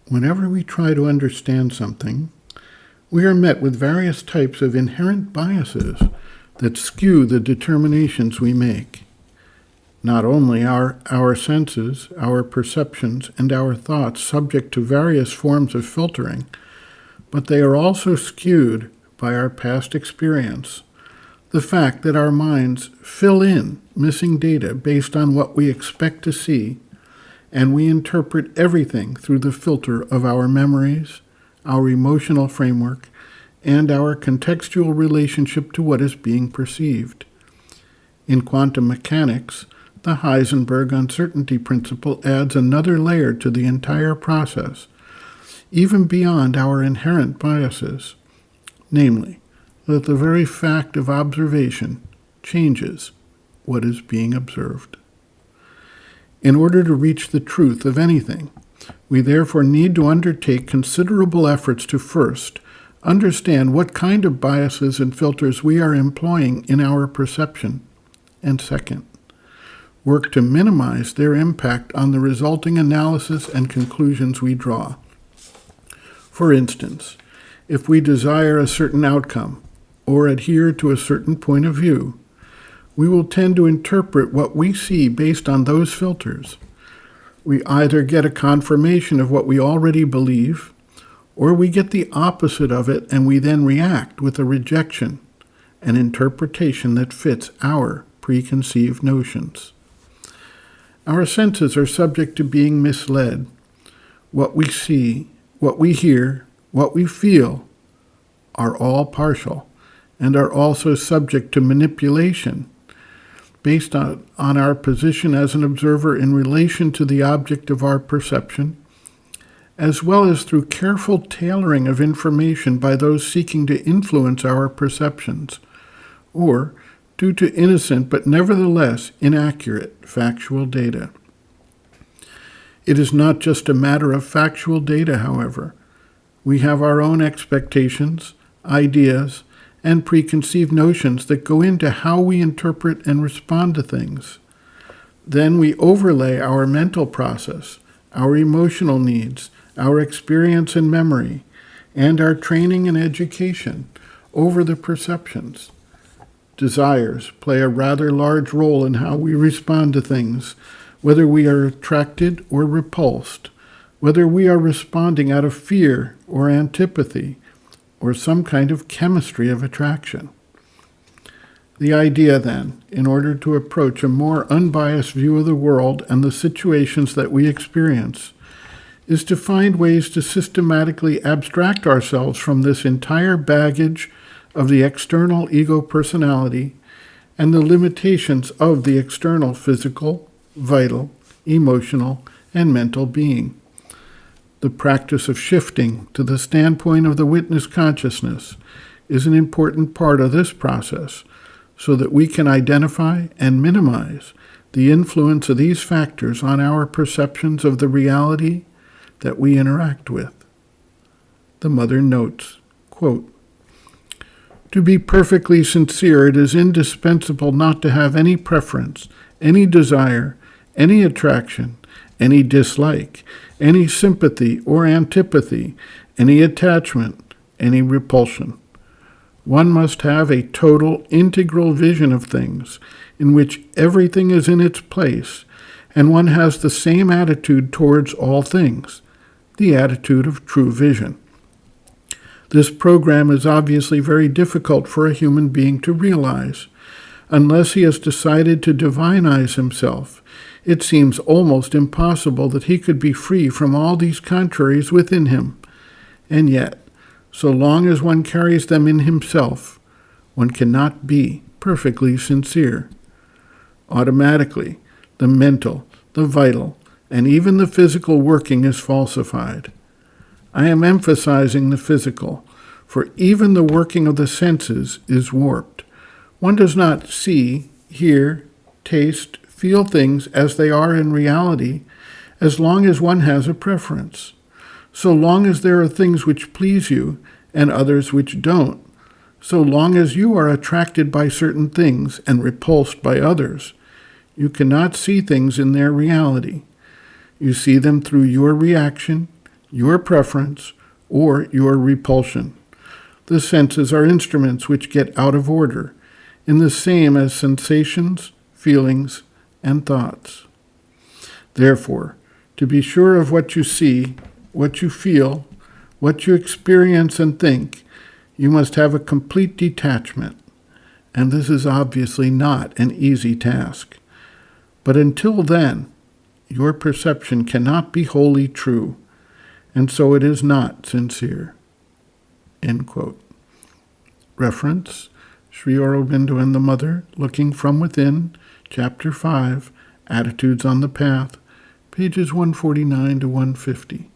Whenever we try to understand something, we are met with various types of inherent biases that skew the determinations we make. Not only are our senses, our perceptions, and our thoughts subject to various forms of filtering, but they are also skewed by our past experience. The fact that our minds fill in missing data based on what we expect to see, and we interpret everything through the filter of our memories, our emotional framework, and our contextual relationship to what is being perceived. In quantum mechanics, the Heisenberg uncertainty principle adds another layer to the entire process, even beyond our inherent biases, namely, that the very fact of observation changes what is being observed. In order to reach the truth of anything, we therefore need to undertake considerable efforts to first understand what kind of biases and filters we are employing in our perception, and second, work to minimize their impact on the resulting analysis and conclusions we draw. For instance, if we desire a certain outcome or adhere to a certain point of view, we will tend to interpret what we see based on those filters. We either get a confirmation of what we already believe, or we get the opposite of it and we then react with a rejection, an interpretation that fits our preconceived notions. Our senses are subject to being misled. What we see, what we hear, what we feel are all partial and are also subject to manipulation based on our position as an observer in relation to the object of our perception, as well as through careful tailoring of information by those seeking to influence our perceptions, or due to innocent but nevertheless inaccurate factual data. It is not just a matter of factual data, however. We have our own expectations, ideas, and preconceived notions that go into how we interpret and respond to things. Then we overlay our mental process, our emotional needs, our experience and memory, and our training and education over the perceptions. Desires play a rather large role in how we respond to things, whether we are attracted or repulsed, whether we are responding out of fear or antipathy, or some kind of chemistry of attraction. The idea, then, in order to approach a more unbiased view of the world and the situations that we experience, is to find ways to systematically abstract ourselves from this entire baggage of the external ego personality and the limitations of the external physical, vital, emotional, and mental being. The practice of shifting to the standpoint of the witness consciousness is an important part of this process, so that we can identify and minimize the influence of these factors on our perceptions of the reality that we interact with. The mother notes, quote, "To be perfectly sincere, it is indispensable not to have any preference, any desire, any attraction, any dislike, any sympathy or antipathy, any attachment, any repulsion. One must have a total, integral vision of things in which everything is in its place, and one has the same attitude towards all things, the attitude of true vision. This program is obviously very difficult for a human being to realize. Unless he has decided to divinize himself, it seems almost impossible that he could be free from all these contraries within him. And yet, so long as one carries them in himself, one cannot be perfectly sincere. Automatically, the mental, the vital, and even the physical working is falsified. I am emphasizing the physical, for even the working of the senses is warped. One does not see, hear, taste, feel things as they are in reality, as long as one has a preference. So long as there are things which please you and others which don't, so long as you are attracted by certain things and repulsed by others, you cannot see things in their reality. You see them through your reaction, your preference, or your repulsion. The senses are instruments which get out of order, in the same as sensations, feelings, and thoughts. Therefore, to be sure of what you see, what you feel, what you experience and think, you must have a complete detachment, and this is obviously not an easy task. But until then, your perception cannot be wholly true, and so it is not sincere. End quote. Reference, Sri Aurobindo and the Mother, Looking from Within, Chapter 5, Attitudes on the Path, pages 149 to 150.